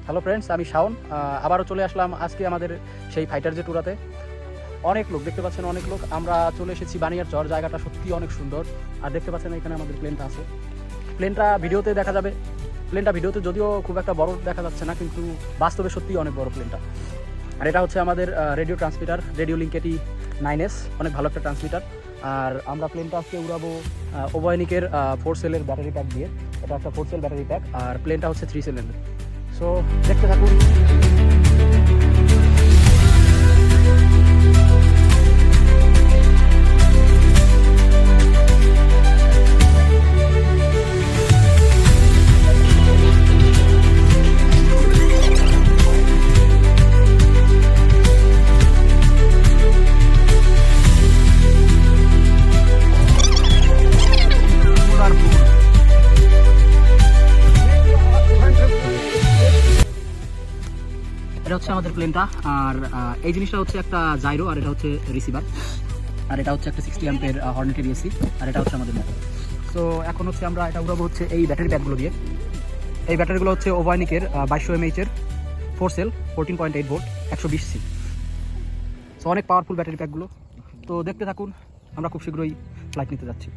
Hello friends, আমি শাওন। আবারও চলে আসলাম আজকে আমাদের সেই ফাইটার জেট উড়াতে। অনেক লোক দেখতে পাচ্ছেন, অনেক লোক। আমরা চলে এসেছি বানিয়ারচর। জায়গাটা সত্যি অনেক সুন্দর। আর দেখতে পাচ্ছেন এখানে আমাদের প্লেনটা আছে। প্লেনটা ভিডিওতে দেখা যাবে। প্লেনটা ভিডিওতে যদিও খুব একটা বড় দেখা যাচ্ছে না, কিন্তু বাস্তবে সত্যি অনেক বড় প্লেনটা। আর এটা হচ্ছে আমাদের রেডিও ট্রান্সমিটার, রেডিও লিঙ্ক এটি 9S, অনেক ভালো একটা ট্রান্সমিটার। আর আমরা প্লেনটা আজকে উড়াবো ওভয়নিকের 4 সেলের ব্যাটারি প্যাক দিয়ে। এটা একটা 4 সেল ব্যাটারি প্যাক, আর প্লেনটা হচ্ছে 3 সেলের। সো দেখতে থাকুন। এটা হচ্ছে আমাদের প্লেনটা। আর এই জিনিসটা হচ্ছে একটা জাইরো, আর এটা হচ্ছে রিসিভার, আর এটা হচ্ছে একটা 60 অ্যাম্পের হর্নেটের এসি, আর এটা হচ্ছে আমাদের মোটর। সো এখন হচ্ছে আমরা এটা উড়াবো হচ্ছে এই ব্যাটারি প্যাকগুলো দিয়ে। এই ব্যাটারিগুলো হচ্ছে ওভয়নিকের 2200 mAh এর 4 সেল 14.8 ভোল্ট 120C। সো অনেক পাওয়ারফুল ব্যাটারি প্যাকগুলো। তো দেখতে থাকুন, আমরা খুব শীঘ্রই ফ্লাইট নিতে যাচ্ছি।